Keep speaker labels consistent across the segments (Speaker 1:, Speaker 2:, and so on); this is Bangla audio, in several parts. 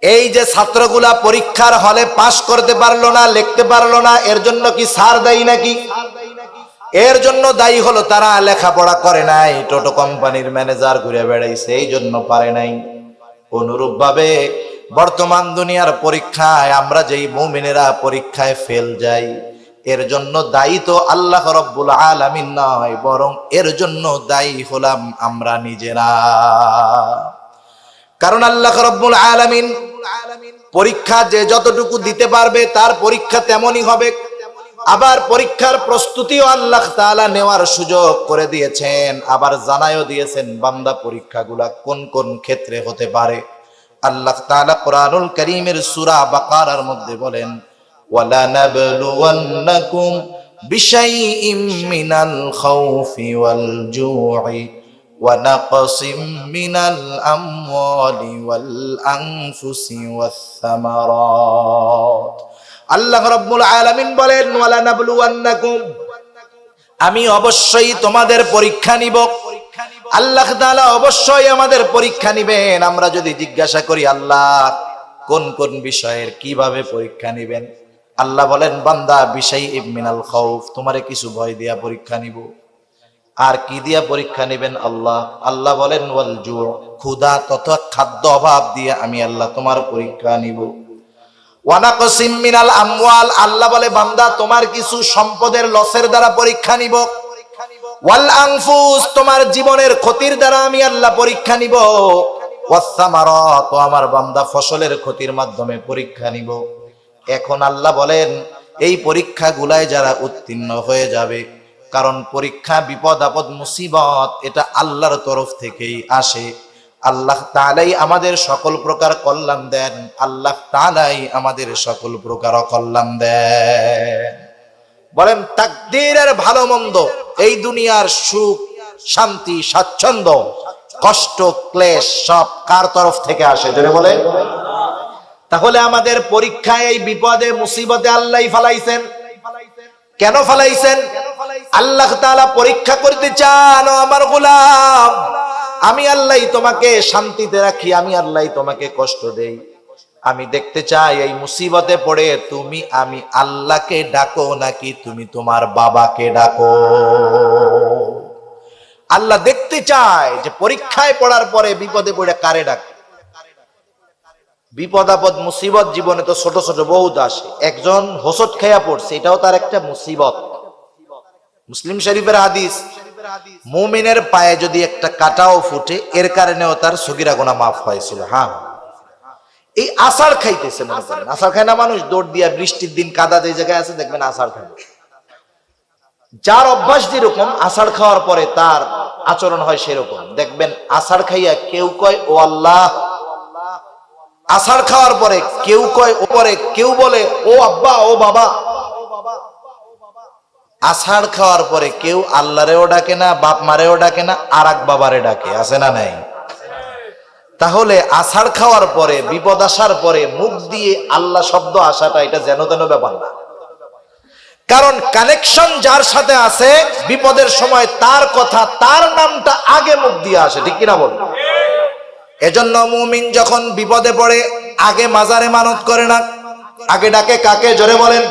Speaker 1: এই যে ছাত্রগুলা পরীক্ষার হলে পাশ করতে পারলো না, লিখতে পারলো না, এর জন্য কি স্যার দায়ী নাকি? এর জন্য দায়ী হলো তারা লেখাপড়া করে নাই, টোটো কোম্পানির ম্যানেজার ঘুরে বেড়াইছে, এই জন্য পারে নাই। অনুরূপ ভাবে বর্তমান দুনিয়ার পরীক্ষায় আমরা যেই মুমিনেরা পরীক্ষায় ফেল যাই, এর জন্য দায়ী তো আল্লাহ রাব্বুল আলামিন নয়, বরং এর জন্য দায়ী হলাম আমরা নিজেরা। কারণ আল্লাহ রাব্বুল আলামিন পরীক্ষা যে যতটুকু দিতে পারবে তার পরীক্ষা তেমনই হবে। আবার পরীক্ষার প্রস্তুতিও আল্লাহ তাআলা নেওয়ার সুযোগ করে দিয়েছেন, আবার জানায়ও দিয়েছেন বান্দা পরীক্ষাগুলা কোন কোন ক্ষেত্রে হতে পারে। আল্লাহ তাআলা কোরআনুল কারীমের সূরা বাকারার মধ্যে বলেন, ওয়ালা নাবলুওয়ান্নাকুম বিশাইইম মিনাল খাউফি ওয়াল জু'i ওয়া নাকসিম মিনাল আমওয়ালি ওয়াল আনফুসি ওয়াস সামারাত। আল্লাহ রাব্বুল আলামিন বলেন, ওয়ালা নাবলুওয়ান্নাকুম, আমি অবশ্যই তোমাদের পরীক্ষা নিব। আল্লাহ তাআলা অবশ্যই আমাদের পরীক্ষা নিবেন। আমরা যদি জিজ্ঞাসা করি আল্লাহ কোন কোন বিষয়ের কিভাবে পরীক্ষা নিবেন, আল্লাহ বলেন, বান্দা বিশাইইম মিনাল খাউফ, তোমারে কিছু ভয় দিয়া পরীক্ষা নিব। আর কি দিয়া পরীক্ষা নিবেন আল্লাহ বলেন, ওয়াল জু', ক্ষুধা তথা খাদ্য অভাব দিয়ে আমি আল্লাহ তোমার পরীক্ষা নিব। ওয়া নাকসিম মিনাল আমওয়াল, আল্লাহ বলে বান্দা তোমার কিছু সম্পদের লসের দ্বারা পরীক্ষা নিব। ওয়াল আনফুস, তোমার জীবনের ক্ষতির দ্বারা আমি আল্লাহ পরীক্ষা নিব। ওয়াস সামারাত, আমার বান্দা ফসলের ক্ষতির মাধ্যমে পরীক্ষা নিব। এখন আল্লাহ বলেন, এই পরীক্ষাগুলায় যারা উত্তীর্ণ হয়ে যাবে, কারণ পরীক্ষা বিপদ আপদ মুসিবত এটা আল্লাহর তরফ থেকেই আসে। আল্লাহ তাআলাই আমাদের সকল প্রকার কল্যাণ দেন, আল্লাহ তাআলাই আমাদের সকল প্রকার অকল্যাণ দেন। বলেন, তাকদীরের ভালো মন্দ, এই দুনিয়ার সুখ শান্তি স্বাচ্ছন্দ্য কষ্ট ক্লেশ সব কার তরফ থেকে আসে? জোরে বলে। তাহলে আমাদের পরীক্ষায় এই বিপদে মুসিবতে আল্লাহই ফালাইছেন। কেন ফালাইছেন? আল্লাহ তাআলা পরীক্ষা করতে চান, ও আমার গোলাম, আমি আল্লাহই তোমাকে শান্তিতে রাখি, আমি আল্লাহই তোমাকে কষ্ট দেই। আমি দেখতে চাই এই মুসিবতে পড়ে তুমি আমি আল্লাহকে ডাকো নাকি তুমি তোমার বাবাকে ডাকো। আল্লাহ দেখতে চায় যে পরীক্ষায় পড়ার পরে বিপদে পড়ে কারে ডাকে। বিপদ আপদ মুসিবত জীবনে তো ছোট ছোট বহুত আসে। একজন হোঁচট খেয়া পড়ছে, এটাও তার একটা মুসিবত। মুসলিম শরীফের হাদিস, মুমিনের পায়ে যদি একটা কাঁটাও ফুটে এর কারণেও তার সগীরা গুনাহ মাফ হয়েছিল। হ্যাঁ, এই আষাঢ় খাইতেছে, মনে করেন আষাঢ় খায় না মানুষ, দৌড় দিয়া বৃষ্টির দিন কাদা যে জায়গায় আছে দেখবেন আষাঢ় খায়। যার অভ্যাস যেরকম আষাঢ় খাওয়ার পরে তার আচরণ হয় সেরকম। দেখবেন আষাঢ় খাইয়া কেউ কয় ও আল্লাহ, আষাঢ় খাওয়ার পরে কেউ কয় ও, পরে কেউ বলে ও আব্বা ও বাবা। আষাঢ় খাওয়ার পরে কেউ আল্লাহরেও ডাকে না, বাপ মারেও ডাকে না, আর এক বাবারে ডাকে, আছে না নাই? তাহলে আষাঢ় খাওয়ার পরে বিপদ আসার পরে মুখ দিয়ে আল্লাহ শব্দ আসাটা এটা যেন তেন ব্যাপার না। কারণ কানেকশন যার সাথে আছে বিপদের সময় তার কথা তার নামটা আগে মুখ দিয়ে আসে, ঠিক কিনা বল? এজন্য মুমিন যখন বিপদে পড়ে আগে মাজারে মানত করে না, আগে ডাকে কাকে? জোরে বলেন।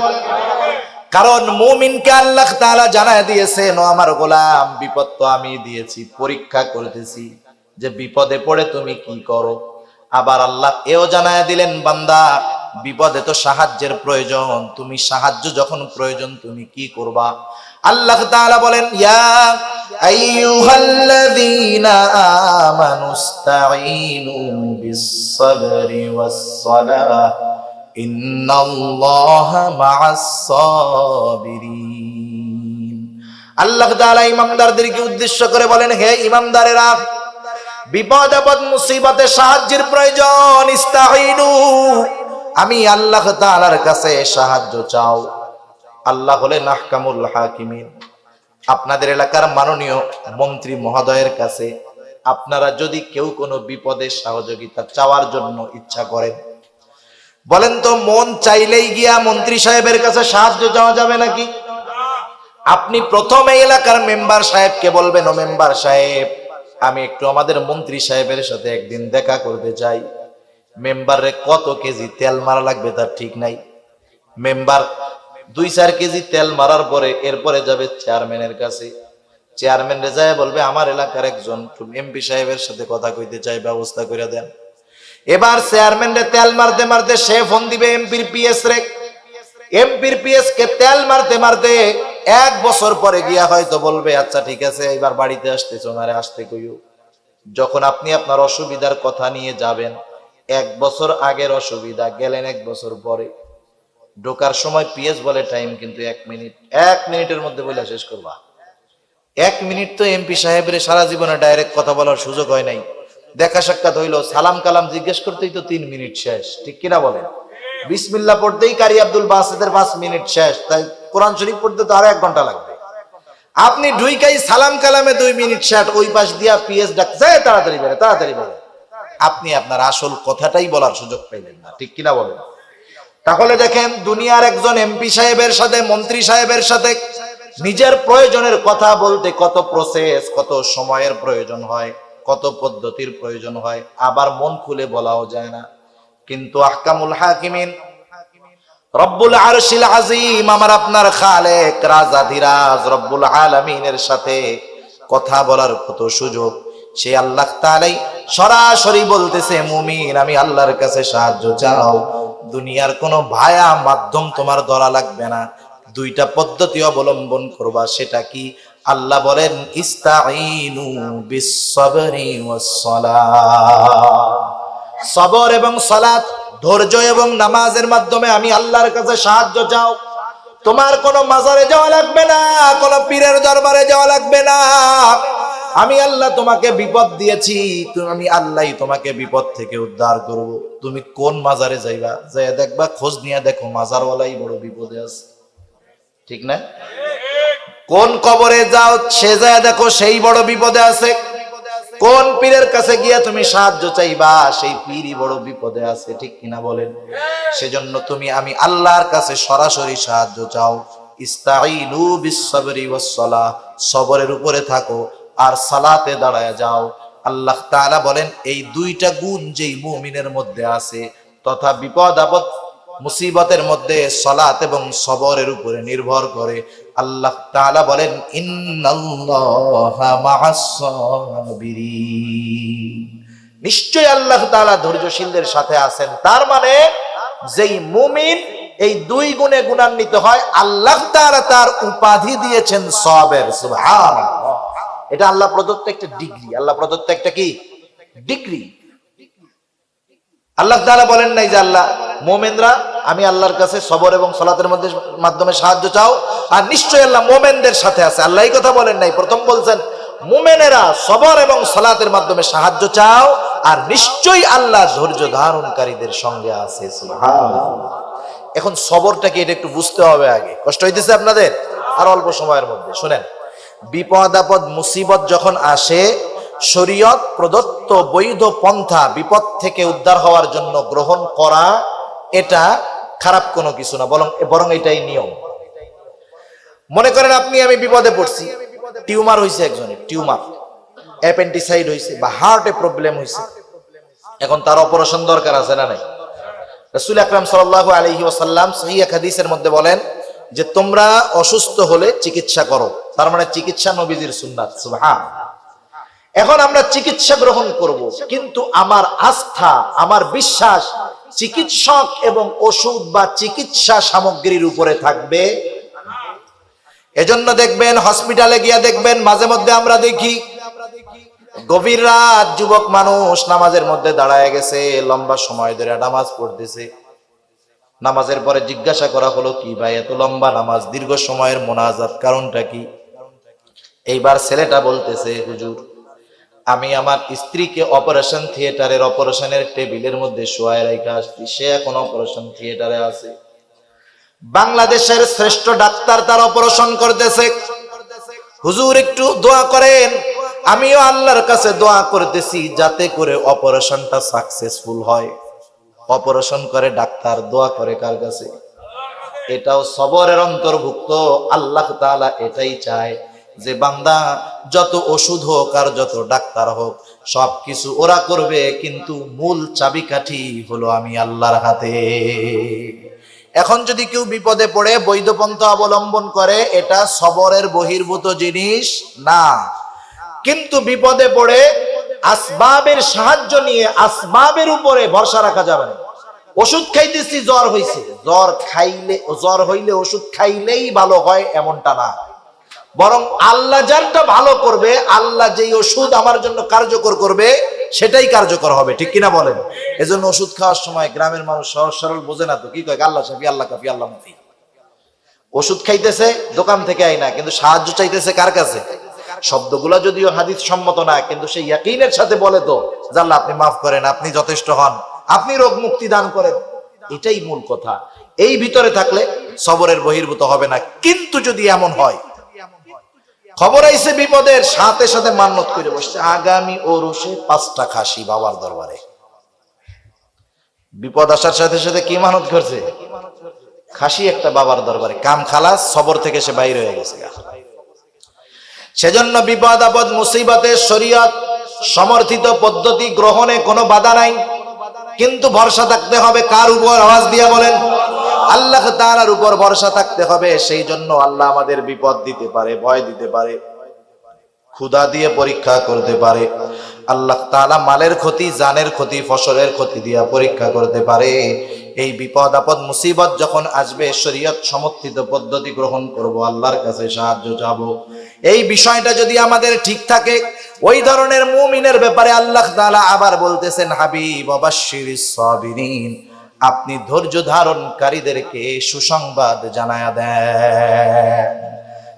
Speaker 1: কারণ মুমিনকে আল্লাহ তাআলা জানায় দিয়েছেন, ও আমার গোলাম, বিপদ তো আমি দিয়েছি, পরীক্ষা করতেছি যে বিপদে পড়ে তুমি কি করো। আবার আল্লাহ এও জানায় দিলেন, বান্দা বিপদে তো সাহায্যের প্রয়োজন, তুমি সাহায্য যখন প্রয়োজন তুমি কি করবা। আল্লাহ তাআলা বলেন, ইয়া আইয়ুহাল্লাযীনা আমানুস্তাঈনু বিস-সাবরি ওয়াস-সালাহ ইন্নাল্লাহা মা'আস-সাবিরিন। আল্লাহ তাআলা ঈমানদারদেরকে উদ্দেশ্য করে বলেন, হে ঈমানদারেরা, বিপদ আপদ মুসিবতে সাহায্যের প্রয়োজন, ইস্তাঈনু, আমি আল্লাহ তাআলার কাছে সাহায্য চাও। আল্লাহ হলেন আহকামুল হাকিমিন। আপনাদের এলাকার মাননীয় মন্ত্রী মহোদয়ের কাছে আপনারা যদি কেউ কোনো বিপদে সহযোগিতা চাওয়ার জন্য ইচ্ছা করেন, বলেন তো মন চাইলেই গিয়া মন্ত্রী সাহেবের কাছে সাহায্য চাওয়া যাবে নাকি? আপনি প্রথম এই এলাকার মেম্বার সাহেবকে বলবেন, ও মেম্বার সাহেব, আমি একটু আমাদের মন্ত্রী সাহেবের সাথে একদিন দেখা করতে চাই। মেম্বারে কত কেজি তেল মারা লাগবে তার ঠিক নাই। মেম্বার 2-4 কেজি তেল মারার পরে এরপরে যাবে চেয়ারম্যানের কাছে। চেয়ারম্যান রে যায় বলবে আমার এলাকার একজন এমপি সাহেবের সাথে কথা কইতে চাই, ব্যবস্থা করে দেন। এবার চেয়ারম্যান রে তেল মারতে মারতে সে ফোন দিবে এমপির পিএস রে। এমপির পিএস কে তেল মারতে মারতে 1 বছর পরে গিয়া হয়তো বলবে আচ্ছা ঠিক আছে এবার বাড়িতে আসতেছ, ওনারে আসতে কইও। যখন আপনি আপনার অসুবিধার কথা নিয়ে যাবেন, 1 বছর আগের অসুবিধা, গেলেন 1 বছর পরে, ঢোকার সময় পিএস বলে টাইম কিন্তু 1 মিনিট, 1 মিনিটের মধ্যে বলে শেষ করবা। 1 মিনিট তো এমপি সাহেবের সারা জীবনে ডাইরেক্ট কথা বলার সুযোগ হয় নাই। দেখা সাক্ষাৎ হইলো, সালাম কালাম জিজ্ঞেস করতেই তো 3 মিনিট শেষ, ঠিক কিনা বলেন? বিসমিল্লাহ পড়তেই কারি আব্দুল বাসিতের 5 মিনিট শেষ, তাই কোরআন শরীফ পড়তে তো আরো 1 ঘন্টা লাগবে। আপনি ঢুইকাই সালাম কালামে 2 মিনিট শেষ, ওই পাশ দিয়া পিএস ডাক যায় তাড়াতাড়ি বেরে তাড়াতাড়ি বেরে। আপনি আপনার আসল কথাটাই বলার সুযোগ পাইলেন না, ঠিক কিনা বলেন? তাহলে দেখেন দুনিয়ার একজন এমপি সাহেবের সাথে, মন্ত্রী সাহেবের সাথে নিজের প্রয়োজনের কথা বলতে কত প্রসেস, কত সময়ের প্রয়োজন হয়, কত পদ্ধতির প্রয়োজন হয়, আবার মন খুলে বলাও যায় না। কিন্তু আহকামুল হাকিমিন রব্বুল আরশিল আজিম, আমার আপনার খালেক রাজাধিরাজ রব্বুল আলামিনের সাথে কথা বলার কত সুযোগ। সে আল্লাহ তাআলাই সরাসরি বলতেছে মুমিন আমি আল্লাহর কাছে সাহায্য চাও, দুনিয়ার কোনো ভায়া মাধ্যম তোমার ধরা লাগবে না, 2টা পদ্ধতি অবলম্বন করবা। সেটা কি? আল্লাহ বলেন ইস্তাঈনু বিস-সাবরি ওয়াস-সালাহ, সবর এবং সালাত, ধৈর্য এবং নামাজের মাধ্যমে আমি আল্লাহর কাছে সাহায্য চাও। তোমার কোনো মাজারে যাওয়া লাগবে না, কোনো পীরের দরবারে যাওয়া লাগবে না। আমি আল্লাহ তোমাকে বিপদ দিয়েছি, আমি আল্লাহই তোমাকে বিপদ থেকে উদ্ধার করব। তুমি কোন মাজারে যাইবা, যাই দেখবা খোঁজ নিয়ে দেখো মাজারওয়ালাই বড় বিপদে আছে, ঠিক না? কোন কবরে যাও সে যায় দেখো সেই বড় বিপদে আছে। কোন পীরের কাছে গিয়া তুমি সাহায্য চাইবা সেই পীরই বড় বিপদে আছে, ঠিক কিনা বলেন? সেজন্য তুমি আমি আল্লাহর কাছে সরাসরি সাহায্য চাও। ইস্তাঈনু বিস-সাবরি ওয়াস-সালাহ, সবরের উপরে থাকো আর সালাতে দাঁড়ায় যাও। আল্লাহ তাআলা বলেন এই 2টা গুণ যেই মুমিনের মধ্যে আছে তথা বিপদ আপদ মুসিবতের মধ্যে সালাত এবং সবরের উপরে নির্ভর করে। আল্লাহ তাআলা বলেন ইন্নাল্লাহা মা'আস সাবিরিন, নিশ্চয় আল্লাহ তাআলা ধৈর্যশীলদের সাথে আছেন। তার মানে যেই মুমিন এই 2 গুণে গুণান্বিত হয়, আল্লাহ তাআলা তার উপাধি দিয়েছেন সাবের। সুবহানাল্লাহ, এটা আল্লাহ প্রদত্ত একটা ডিগ্রি। আল্লাহ প্রদত্ত একটা কি ডিগ্রি? আল্লাহ তাআলা বলেন নাই যে আল্লাহ মুমিনরা আমি আল্লাহর কাছে সবর এবং সালাতের মাধ্যমে সাহায্য চাও আর নিশ্চয়ই আল্লাহ মুমিনদের সাথে আছে। আল্লাহ এই কথা বলেন নাই। প্রথম বলছেন মুমিনেরা সবর এবং সালাতের মাধ্যমে সাহায্য চাও আর নিশ্চয়ই আল্লাহ ধৈর্য ধারণকারীদের সঙ্গে আছে। সুবহানাল্লাহ। এখন সবরটা কি এটা একটু বুঝতে হবে আগে। কষ্ট হইতেছে আপনাদের? আর অল্প সময়ের মধ্যে শুনেন, বিপদ আপদ মুসিবত যখন আসে, শরীয়ত প্রদত্ত বৈধ পন্থা বিপদ থেকে উদ্ধার হওয়ার জন্য গ্রহণ করা এটা খারাপ কোনো কিছু না, বরং এটাই নিয়ম। মনে করেন আপনি আমি বিপদে পড়ছি, টিউমার হয়েছে, একজনের টিউমার, অ্যাপেন্ডিসাইড হয়েছে বা হার্টে প্রবলেম হয়েছে, এখন তার অপারেশন দরকার আছে না নাই? রাসূল আকরাম সাল্লাল্লাহু আলাইহি ওয়াসাল্লাম সহিহ হাদিসের মধ্যে বলেন যে তোমরা অসুস্থ হলে চিকিৎসা করো, তার মানে চিকিৎসা নবীজির সুন্নাত। সুবহানাল্লাহ। এখন আমরা চিকিৎসা গ্রহণ করব, কিন্তু আমার আস্থা, আমার বিশ্বাস চিকিৎসক এবং ওষুধ বা চিকিৎসা সামগ্রীর উপরে থাকবে। এজন্য দেখবেন হসপিটালে গিয়া দেখবেন মাঝে মধ্যে আমরা দেখি গভীর রাত যুবক মানুষ নামাজের মধ্যে দাঁড়ায় গেছে, লম্বা সময় ধরে নামাজ পড়তেছে। নামাজের পরে জিজ্ঞাসা করা হলো কি ভাই এত লম্বা নামাজ, দীর্ঘ সময়ের মোনাজাত, কারণটা কি? এইবার ছেলেটা বলতেছে হুজুর আমি আমার স্ত্রীকে অপারেশন থিয়েটারের অপারেশনের টেবিলের মধ্যে শোয়ায় রেখে আসছি, সে এখন অপারেশন থিয়েটারে আছে, বাংলাদেশের শ্রেষ্ঠ ডাক্তার তার অপারেশন করতেছে। হুজুর একটু দোয়া করেন। আমিও আল্লাহর কাছে দোয়া করতেছি যাতে করে অপারেশনটা সাকসেসফুল হয়। অপারেশন করে ডাক্তার, দোয়া করে কার কাছে? এটাও সবরের অন্তর্ভুক্ত। আল্লাহ তাআলা এটাই চায় যে বান্দা যত ওষুধ হোক আর যত ডাক্তার হোক সবকিছু ওরা করবে, কিন্তু মূল চাবিকাঠি হলো আমি আল্লাহর হাতে। এখন যদি কেউ বিপদে পড়ে বৈধ পন্থা অবলম্বন করে, এটা সবরের বহির্ভূত জিনিস না। কিন্তু বিপদে পড়ে আসবাবের সাহায্য নিয়ে আসবাবের উপরে ভরসা রাখা যাবে না। ওষুধ খাইতেছি, জ্বর হইছে, জ্বর হইলে ওষুধ খাইলেই ভালো হয় এমনটা না, বরং আল্লাহ যারটা ভালো করবে, আল্লাহ যেই ওষুধ আমার জন্য কার্যকর করবে সেটাই কার্যকর হবে, ঠিক কিনা বলেন? এজন্য ওষুধ খাওয়ার সময় গ্রামের মানুষ সহজ সরল বোঝে না তো, কি কয়? আল্লাহ শাফি, আল্লাহ কাফি, আল্লাহ মুফি। ওষুধ খাইতেছে দোকান থেকে আই না, কিন্তু সাহায্য চাইতেছে কার কাছে? শব্দগুলো যদিও হাদিস সম্মত না, কিন্তু সেই ইয়াকিনের সাথে বলে তো, আল্লাহ আপনি মাফ করেন, আপনি যথেষ্ট হন, আপনি রোগ মুক্তি দান করেন। এটাই মূল কথা। এই ভিতরে থাকলে সবরের বহির্ভূত হবে না। কিন্তু যদি এমন হয়, খবর আইছে বিপদের, সাথে সাথে মান্যত করে বসছে, আগামী ওরসে 5টা খাসি বাবার দরবারে। বিপদ আসার সাথে সাথে কি মানত করছে? খাসি একটা বাবার দরবারে। কাম খালাস, সবর থেকে সে বাইরে হয়ে গেছে। সেজন্য বিপদ আপদ মুসিবতে শরীয়ত সমর্থিত পদ্ধতি গ্রহণে কোনো বাধা নাই, কিন্তু ভরসা থাকতে হবে কার উপর? আওয়াজ দিয়া বলেন, আল্লাহ তাআলার উপর ভরসা থাকতে হবে। সেই জন্য আল্লাহ আমাদের বিপদ দিতে পারে, ভয় দিতে পারে, ক্ষুধা দিয়ে পরীক্ষা করতে পারে। আল্লাহ তাআলা মালের ক্ষতি, জানের ক্ষতি, ফসলের ক্ষতি দিয়ে পরীক্ষা করতে পারে। এই বিপদ আপদ মুসিবত যখন আসবে, শরীয়ত সমর্থিত পদ্ধতি গ্রহণ করব, আল্লাহর কাছে সাহায্য চাবো। এই বিষয়টা যদি আমাদের ঠিক থাকে, ওই ধরনের মুমিনের ব্যাপারে আল্লাহ তাআলা আবার বলতেছেন, হাবিব ওয়াবাশশিরিস সাবিরিন, আপনি ধৈর্য ধারণকারীদেরকে সুসংবাদ জানায়া দেন।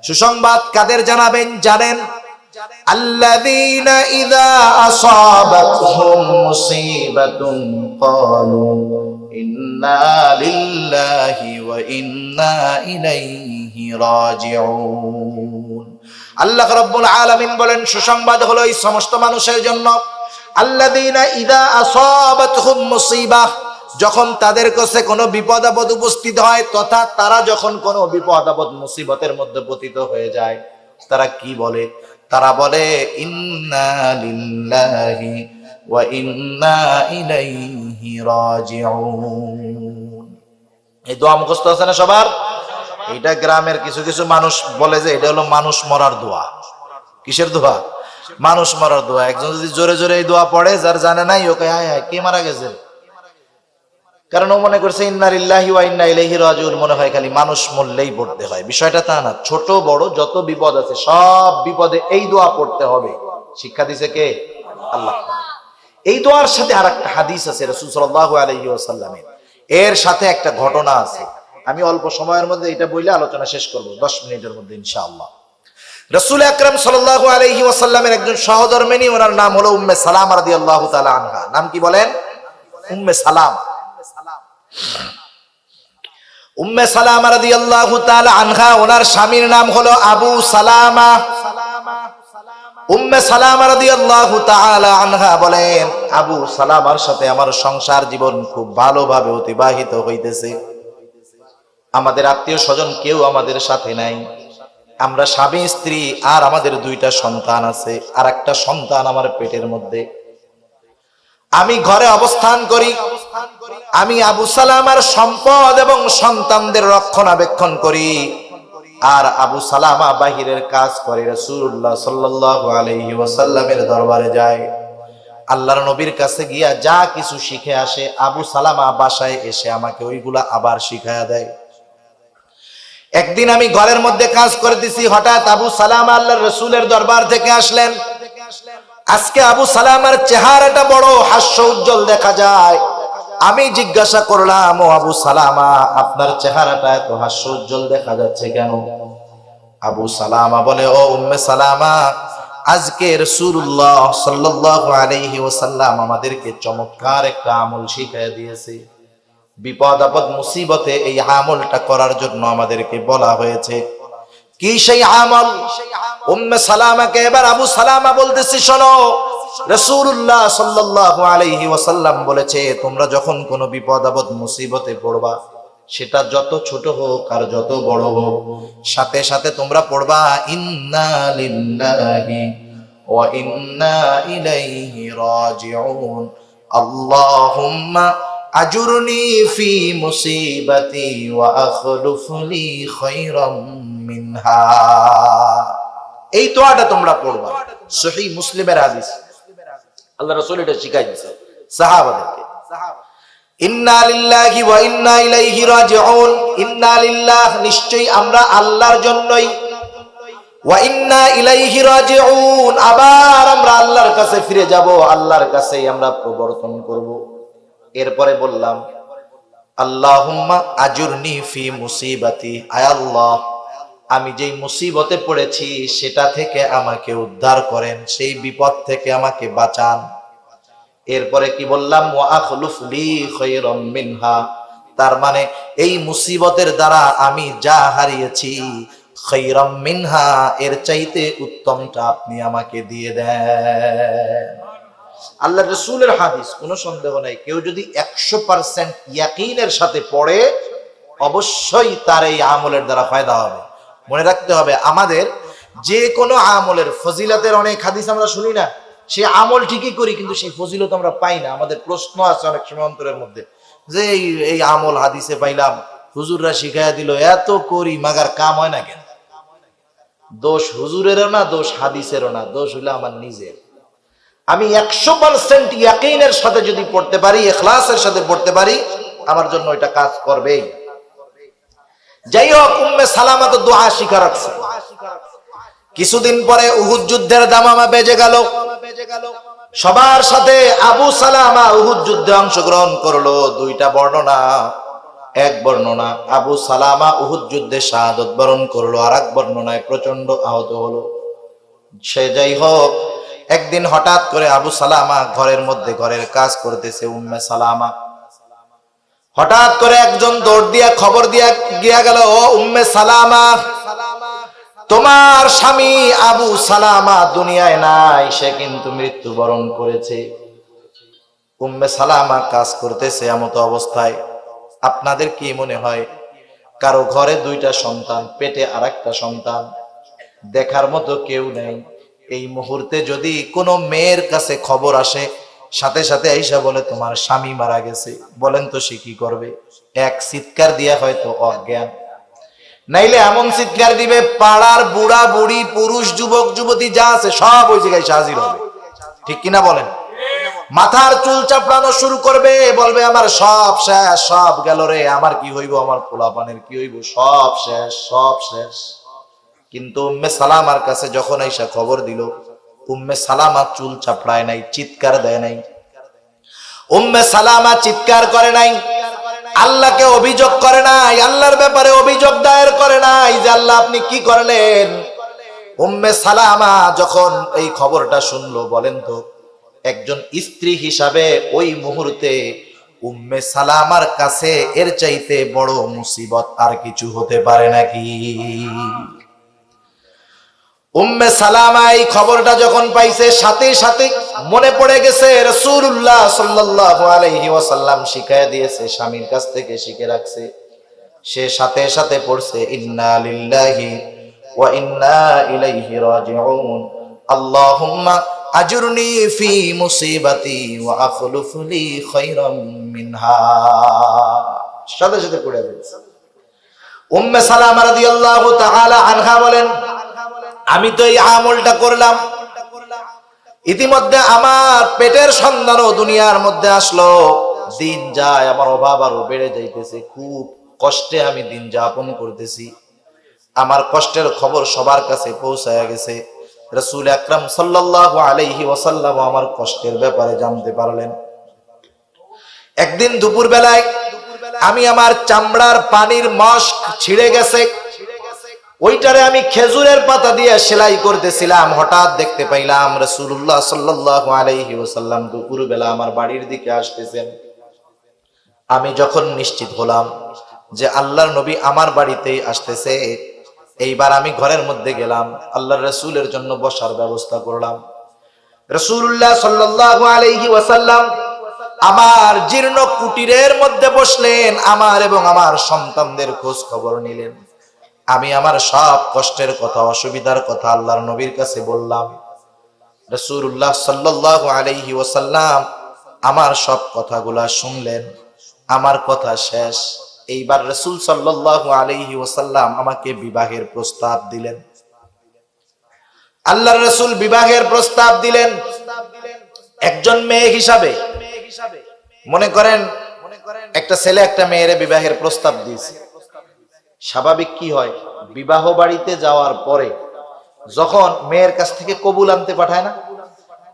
Speaker 1: সুসংবাদ কাদের জানাবেন জানেন? আল্লাযীনা ইযা আসাবাতহুম মুসিবাতুন ক্বালু ইন্না লিল্লাহি ওয়া ইন্না ইলাইহি রাজিউন। আল্লাহ রাব্বুল আলামিন বলেন, সুসংবাদ হলো এই সমস্ত মানুষের জন্য, আল্লাযীনা ইযা আসাবাতহুম মুসিবাহ, যখন তাদের কাছে কোনো বিপদ আপদ উপস্থিত হয়, তথা তারা যখন কোনো বিপদ আপদ মুসিবতের মধ্যে পতিত হয়ে যায়, তারা কি বলে? তারা বলে, ইন্না লিল্লাহি ওয়া ইন্না ইলাইহি রাজিউন। এই দোয়া মুখস্থ আছে না সবার? এটা গ্রামের কিছু কিছু মানুষ বলে যে এটা হলো মানুষ মরার দোয়া। কিসের দোয়া? মানুষ মরার দোয়া। একজন যদি জোরে জোরে এই দোয়া পড়ে, যার জানে নাই, ওকে হায় হায় কে মারা গেছে, কারণ ও মনে করছে ইন্না লিল্লাহি ওয়া ইন্না ইলাইহি রাজিউন মনে হয় খালি মানুষ মরলেই পড়তে হয়। বিষয়টা তা না। ছোট বড় যত বিপদ আছে, সব বিপদে এই দোয়া পড়তে হবে। শিক্ষা দিছে কে? আল্লাহ। এই দোয়ার সাথে আরেকটা হাদিস আছে রাসূল সাল্লাল্লাহু আলাইহি ওয়াসাল্লামের, এর সাথে একটা ঘটনা আছে। আমি অল্প সময়ের মধ্যে এটা বলে আলোচনা শেষ করব, 10 মিনিটের মধ্যে ইনশাআল্লাহ। রাসূল আকরাম সাল্লাল্লাহু আলাইহি ওয়াসাল্লামের একজন সহধর্মিণী, ওনার নাম হলো উম্মে সালামা রাদিয়াল্লাহু তাআলা আনহা। নাম কি বলেন? উম্মে সালামা। উম্মে সালামা রাদিয়াল্লাহু তাআলা আনহা, ওনার স্বামীর নাম হলো আবু সালামা। উম্মে সালামা রাদিয়াল্লাহু তাআলা আনহা বলেন, আবু সালামার সাথে আমার সংসার জীবন খুব ভালোভাবে অতিবাহিত হইতেছে। আমাদের আত্মীয় স্বজন কেউ আমাদের সাথে নাই। আমরা স্বামী স্ত্রী, আর আমাদের 2টা সন্তান আছে, আর একটা সন্তান আমার পেটের মধ্যে। আমি ঘরে অবস্থান করি। আমি আবু সালামার সম্পদ এবং সন্তানদের রক্ষণাবেক্ষণ করি, আর আবু সালামা বাহিরের কাজ করে। রাসূলুল্লাহ সাল্লাল্লাহু আলাইহি ওয়াসাল্লামের দরবারে যায়, আল্লাহর নবীর কাছে গিয়া যা কিছু শিখে আসে, আবু সালামা বাসায় এসে আমাকে ওইগুলা আবার শিখায়া দেয়। একদিন আমি ঘরের মধ্যে কাজ করতেছি, হঠাৎ আবু সালামা আল্লাহর রাসূলের দরবার থেকে আসলেন। আজকে আবু সালামার চেহারাটা বড় হাস্য উজ্জ্বল দেখা যায়। আমি জিজ্ঞাসা করলাম, ও আবু সালামা, আপনার চেহারাটা এত হাস্য উজ্জ্বল দেখা যাচ্ছে কেন? আবু সালামা বলে, ও উম্মে সালামা, আজকে রাসূলুল্লাহ সাল্লাল্লাহু আলাইহি ওয়াসাল্লাম আমাদেরকে চমৎকার একটা আমল শিখিয়ে দিয়েছে। বিপদ আপদ মুসিবতে এই আমলটা করার জন্য আমাদেরকে বলা হয়েছে। কি সেই আমল? উম্মে সালামাকে এবার আবু সালামা বলতেছি, শোনো, রাসূলুল্লাহ সাল্লাল্লাহু আলাইহি ওয়াসাল্লাম বলেছে, তোমরা যখন কোনো বিপদ আপদ মুসিবতে পড়বা, সেটা যত ছোট হোক আর যত বড় হোক, সাথে সাথে তোমরা পড়বা ইন্না লিল্লাহি ওয়া ইন্না ইলাইহি রাজিউন। আল্লাহুম্মা আজুরনি ফি মুসিবাতি ওয়া আখলুফ লি খায়রাম মিনহা। এই দোয়াটা তোমরা পড়বা, সহিহ মুসলিমের হাদিস। আল্লাহ রাসূল এটা শিখাই দিয়েছে সাহাবাদেরকে। ইন্না লিল্লাহি ওয়া ইন্না ইলাইহি রাজিউন। ইন্না লিল্লাহ, নিশ্চয়ই আমরা আল্লাহর জন্যই, ওয়া ইন্না ইলাইহি রাজিউন, আবার আমরা আল্লাহর কাছে ফিরে যাব, আল্লাহর কাছেই আমরা প্রবর্তন করব। এরপরে বললাম আল্লাহুম্মা আজুরনি ফি মুসিবাতি, আয় আল্লাহ আমি যেই মুসিবতে পড়েছি সেটা থেকে আমাকে উদ্ধার করেন, সেই বিপদ থেকে আমাকে বাঁচান। এরপরে কি বললাম? ওয়া আখলুফ লি খায়রাম মিনহা, তার মানে এই মুসিবতের দ্বারা আমি যা হারিয়েছি, খায়রাম মিনহা, এর চাইতে উত্তমটা আপনি আমাকে দিয়ে দেন। আল্লাহর রাসূলের হাদিস, কোনো সন্দেহ নাই, কেউ যদি 100% ইয়াকিনের সাথে পড়ে অবশ্যই তার এই আমলের দ্বারা ফায়দা হবে। মনে রাখতে হবে, আমাদের যে কোনো আমলের ফজিলতের অনেক হাদিস আমরা শুনি না, সে আমল ঠিকই করি কিন্তু সেই ফজিলত আমরা পাই না। আমাদের প্রশ্ন আছে অনেক সময় অন্তরের মধ্যে, যে এই আমল হাদিসে পাইলাম, হুজুররা শিখাইয়া দিল, এত করি মাগার কাম হয় না কেন? দোষ হুজুরেরও না, দোষ হাদিসেরও না, দোষ হইলো আমার নিজের। আমি 100% ইয়াকিনের সাথে যদি পড়তে পারি, ইখলাসের সাথে পড়তে পারি, আমার জন্য এটা কাজ করবেই। যাই হোক, উম্মে সালামা তো দোয়া শিখা রাখছে। কিছুদিন পরে উহুদ যুদ্ধের দামামা বেজে গেল। সবার সাথে আবু সালামা উহুদ যুদ্ধে অংশগ্রহণ করলো। দুইটা বর্ণনা, এক বর্ণনা আবু সালামা উহুদ যুদ্ধে শাহাদত বরণ করলো, আর এক বর্ণনায় প্রচন্ড আহত হলো। সে যাই হোক, একদিন হঠাৎ করে আবু সালামা ঘরের মধ্যে ঘরের কাজ করতেছে। উম্মে সালামা হঠাৎ করে একজন দৌড় দিয়া খবর দিয়া গিয়া গেল, ও উম্মে সালামা, তোমার স্বামী আবু সালামা দুনিয়ায় নাই, সে কিন্তু মৃত্যুবরণ করেছে। উম্মে সালামা কাজ করতেছে এমত অবস্থায়। আপনাদের কি মনে হয়, কারো ঘরে দুইটা সন্তান, পেটে আরেকটা সন্তান, দেখার মতো কেউ নেই, এই মুহূর্তে যদি কোনো মেয়ের কাছে খবর আসে, সাথে সাথে আইসা বলে তোমার স্বামী মারা গেছে, বলেন তো সে কি করবে? এক চিৎকার দিয়া হয়তো অজ্ঞান, নাইলে এমন চিৎকার দিবে পাড়ার বুড়া বুড়ি, পুরুষ, যুবক যুবতী যা আছে সব ওই জায়গায় হাজির হবে। ঠিক কিনা বলেন? মাথার চুল চাপড়ানো শুরু করবে, বলবে আমার সব শেষ, সব গেল রে, আমার কি হইব, আমার পোলাপানের কি হইব, সব শেষ, সব শেষ। কিন্তু উম্মে সালামার কাছে যখন আইসা খবর দিল, উম্মে সালামা চুল চাপড়ায় নাই, চিৎকার দেয় নাই। উম্মে সালামা চিৎকার করে নাই, আল্লাহকে অভিযোগ করে নাই, আল্লাহর ব্যাপারে অভিযোগ দায়ের করে নাই যে আল্লাহ আপনি কি করলেন। উম্মে সালামা যখন এই খবরটা শুনলো, বলেন তো একজন স্ত্রী হিসাবে ওই মুহূর্তে উম্মে সালামার কাছে এর চাইতে বড় মুসিবত আর কিছু হতে পারে নাকি? উম্মে সালামা এই খবরটা যখন পাইছে, সাথে সাথে মনে পড়ে গেছে রাসূলুল্লাহ সাল্লাল্লাহু আলাইহি ওয়াসাল্লাম শিখায়া দিয়েছে, স্বামীর কাছ থেকে শিখে রাখছে। সে সাথে সাথে পড়ছে ইন্না লিল্লাহি ওয়া ইন্না ইলাইহি রাজিউন। আল্লাহুম্মা আজুরনি ফি মুসিবাতি ওয়া আখলুফ লি খায়রাম মিনহা। সাথে সাথে পড়ে ফেলছে। উম্মে সালামা রাদিয়াল্লাহু তাআলা আনহা বলেন, আমি তো এই আমলটা করলাম, ইতিমধ্যে আমার পেটের সন্তানও দুনিয়ার মধ্যে আসলো, দিন যায়, আমার অভাব আরো বেড়ে যাইতেছে, খুব কষ্টে আমি দিন যাপন করতেছি। আমার কষ্টের খবর সবার কাছে পৌঁছায় গেছে। রাসূল আকরাম সাল্লাল্লাহু আলাইহি ওয়াসাল্লাম আমার কষ্টের ব্যাপারে জানতে পারলেন। একদিন দুপুর বেলায় আমি আমার চামড়ার পানির মস্ক ছিঁড়ে গেছে, ওইটারে আমি খেজুরের পাতা দিয়ে সেলাই করতেছিলাম। হঠাৎ দেখতে পাইলাম রাসূলুল্লাহ সাল্লাল্লাহু আলাইহি ওয়াসাল্লাম দুপুর বেলা আমার বাড়ির দিকে আসতেছেন। আমি যখন নিশ্চিত হলাম যে আল্লাহর নবী আমার বাড়িতেই আসতেছে, এইবার আমি ঘরের মধ্যে গেলাম, আল্লাহর রাসূলের জন্য বসার ব্যবস্থা করলাম। রাসূলুল্লাহ সাল্লাল্লাহু আলাইহি ওয়াসাল্লাম আমার জীর্ণ কুটিরের মধ্যে বসলেন, আমার এবং আমার সন্তানদের খোঁজ খবর নিলেন। আমি আমার সব কষ্টের কথা, অসুবিধার কথা আল্লাহর নবীর কাছে বললাম। রাসূলুল্লাহ সাল্লাল্লাহু আলাইহি ওয়াসাল্লাম আমার সব কথাগুলা শুনলেন, আমার কথা শেষ। এইবার রাসূল সাল্লাল্লাহু আলাইহি ওয়াসাল্লাম আমাকে বিবাহের প্রস্তাব দিলেন। আল্লাহর রাসূল বিবাহের প্রস্তাব দিলেন একজন মেয়ে হিসাবে। মনে করেন একটা ছেলে একটা মেয়ের বিবাহের প্রস্তাব দিয়েছে। স্বাভাবিক কি হয়, বিবাহ বাড়িতে যাওয়ার পরে যখন মেয়ের কাছ থেকে কবুল আনতে পাঠায় না,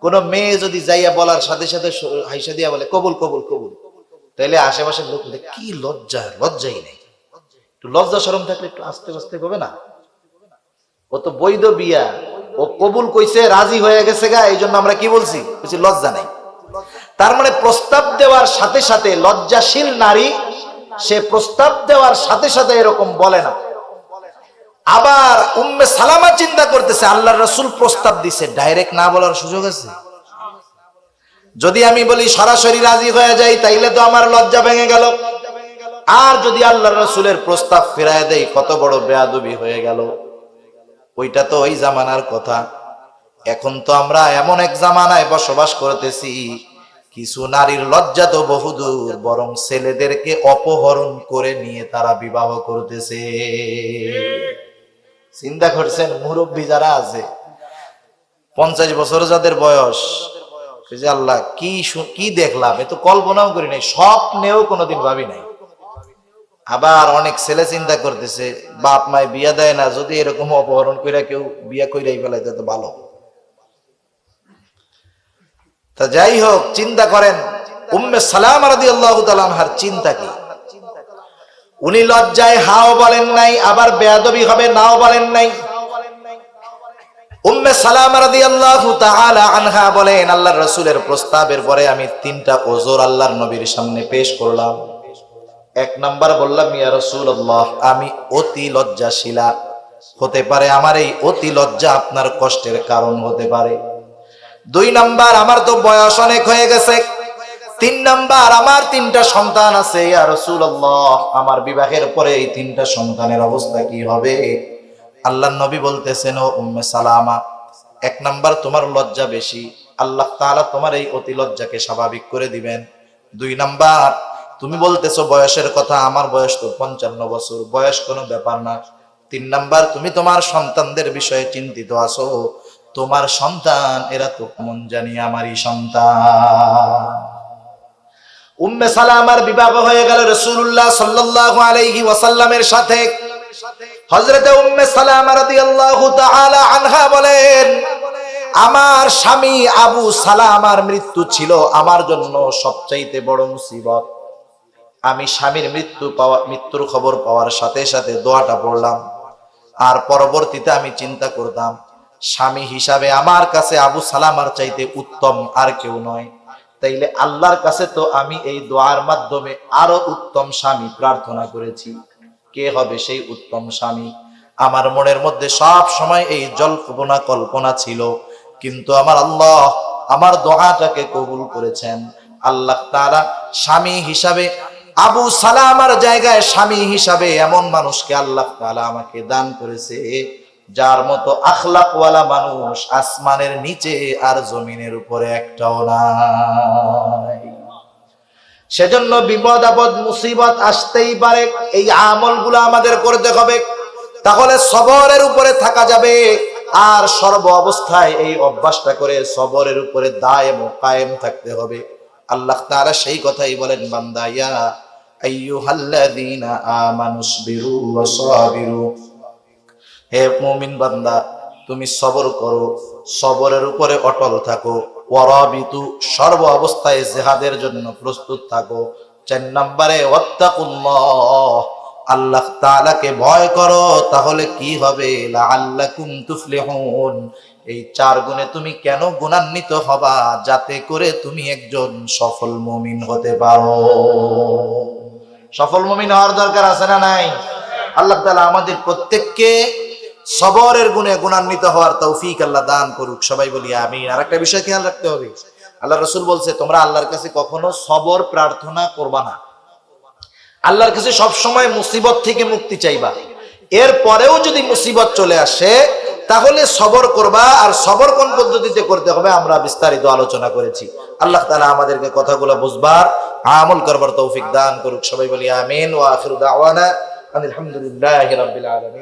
Speaker 1: কোন মেয়ে যদি যাইয়া বলার সাথে সাথে হাইসা দিয়া বলে কবুল কবুল কবুল, তাইলে আশেপাশের লোক কি লজ্জা, লজ্জাই নেই। একটু লজ্জা শরম থাকলে একটু আস্তে আস্তে হবে না? ও তো বৈধ বিয়া, ও কবুল কইছে, রাজি হয়ে গেছে গা, এই জন্য আমরা কি বলছি, লজ্জা নাই। তার মানে প্রস্তাব দেওয়ার সাথে সাথে লজ্জাশীল নারী সে প্রস্তাব দেওয়ার সাথে সাথে এরকম বলে না। আবার উম্মে সালামা চিন্তা করতেছে আল্লাহর রাসূল প্রস্তাব দিছে, ডাইরেক্ট না বলার সুযোগ আছে? যদি আমি বলি সরাসরি রাজি হয়ে যাই তাইলে তো আমার লজ্জা ভেঙে গেল, আর যদি আল্লাহর রাসূলের প্রস্তাব ফিরায় দেই কত বড় বেয়াদবি হয়ে গেল। ওইটা তো ওই জামানার কথা। এখন তো আমরা এমন এক জামানায় বসবাস করতেছি, কিছু নারীর লজ্জা তো বহুদূর, বরং ছেলেদেরকে অপহরণ করে নিয়ে তারা বিবাহ করতেছে। চিন্তা করছেন, মুরব্বী যারা আছে 50 বছর যাদের বয়স, আল্লাহ কি দেখলাম, এ তো কল্পনাও করি নাই, স্বপ্নেও কোনোদিন ভাবি নাই। আবার অনেক ছেলে চিন্তা করতেছে বাপ মায় বিয়া দেয় না, যদি এরকম অপহরণ করে কেউ বিয়া কইরাই ফেলাইতে তো ভালো। তা যাই হোক, চিন্তা করেন উম্মে সালামা রাদিয়াল্লাহু তাআলা আনহার চিন্তা কি। উনি লজ্জায় হাও বলেন নাই, আবার বেয়াদবি হবে নাও বলেন নাই। উম্মে সালামা রাদিয়াল্লাহু তাআলা আনহা বলেন, আল্লাহর রাসূলের প্রস্তাবের পরে আমি 3টা ওযর আল্লাহর নবীর সামনে পেশ করলাম। 1 নাম্বার বললাম, ইয়া রাসূলুল্লাহ, আমি অতি লজ্জাশীলা, হতে পারে আমার এই অতি লজ্জা আপনার কষ্টের কারণ হতে পারে। 2 নাম্বার, আমার তো বয়স অনেক হয়ে গেছে। 3 নাম্বার, আমার 3টা সন্তান আছে, ইয়া রাসূলুল্লাহ, আমার বিবাহের পরে এই 3টা সন্তানের অবস্থা কি হবে? আল্লাহর নবী বলতেছেন, ও উম্মে সালামা, 1 নাম্বার তোমার লজ্জা বেশি, আল্লাহ তাআলা তোমার এই অতি লজ্জাকে স্বাভাবিক করে দিবেন। 2 নাম্বার, তুমি বলতেছো বয়সের কথা, আমার বয়স তো 55 বছর, বয়স কোনো ব্যাপার না। 3 নাম্বার, তুমি তোমার সন্তানদের বিষয়ে চিন্তিত আছো, তোমার সন্তান এরা তো কেমন জানি আমারই সন্তান। উম্মে সালামার বিবাহ হয়ে গেল রাসূলুল্লাহ সাল্লাল্লাহু আলাইহি ওয়াসাল্লামের সাথে। হযরতে উম্মে সালামা রাদিয়াল্লাহু তাআলা আনহা বলেন, আমার স্বামী আবু সালামার মৃত্যু ছিল আমার জন্য সবচাইতে বড় মুসিবত। আমি স্বামীর মৃত্যুর খবর পাওয়ার সাথে সাথে দোয়াটা পড়লাম, আর পরবর্তীতে আমি চিন্তা করতাম স্বামী হিসাবে আমার কাছে আবু সালামার চাইতে উত্তম আর কেউ নয়, তাইলে আল্লাহর কাছে তো আমি এই দোয়ার মাধ্যমে আরো উত্তম স্বামী প্রার্থনা করেছি। কে হবে সেই উত্তম স্বামী? আমার মনের মধ্যে সব সময় এই কল্পনা ছিল, কিন্তু আমার আল্লাহ আমার দোয়াটাকে কবুল করেছেন। আল্লাহ তাআলা স্বামী হিসাবে আবু সালামার জায়গায় স্বামী হিসাবে এমন মানুষকে আল্লাহ তাআলা আমাকে দান করেছে, যার মতো আখলাকওয়ালা মানুষ আসমানের নিচে আর জমিনের উপরে একটাও নাই। সেজন্য বিপদ আপদ মুসিবত আসতেই পারে, এই আমলগুলো আমাদের করতে হবে, তাহলে সবরের উপরে থাকা যাবে। আর সর্ব অবস্থায় এই অভ্যাসটা করে সবরের উপরে দায়েম ও কায়েম থাকতে হবে। আল্লাহ তাআলা সেই কথাই বলেন, বান্দা ইয়া আইয়ুহাল্লাযীনা আমানুসবিরু ওয়া সাবিরু, হে মুমিন বান্দা তুমি সবর করো, সবরের উপরে অটল থাকো। ওয়ারাবিতু, সর্ব অবস্থায় জিহাদের জন্য প্রস্তুত থাকো। 4 নম্বরে ওয়াত্তাকুল্লাহ, আল্লাহ তাআলাকে ভয় করো, তাহলে কি হবে? লাআল্লাকুম তুফলিহুন, এই 4 গুণে তুমি কেন গুণান্বিত হবা? যাতে করে তুমি একজন সফল মুমিন হতে পারো। সফল মুমিন হওয়ার দরকার আছে না নাই? আল্লাহ তাআলা আমাদের প্রত্যেককে সবরের গুণে গুণান্বিত হওয়ার তৌফিক আল্লাহ দান করুক। সবাই বলি আমিন। আর একটা বিষয় খেয়াল রাখতে হবে, আল্লাহ রাসূল বলছে তোমরা আল্লাহর কাছে কখনো সবর প্রার্থনা করবা না। আল্লাহর কাছে সব সময় মুসিবত থেকে মুক্তি চাইবা। এর পরেও যদি মুসিবত চলে আসে তাহলে সবর করবা। আর সবর কোন পদ্ধতিতে করতে হবে আমরা বিস্তারিত আলোচনা করেছি। আল্লাহ তাআলা আমাদেরকে কথাগুলো বুঝবার, আমল করবার তৌফিক দান করুক। সবাই বলি আমিন। ওয়া আখিরু দাওয়ানা আলহামদুলিল্লাহি রাব্বিল আলামিন।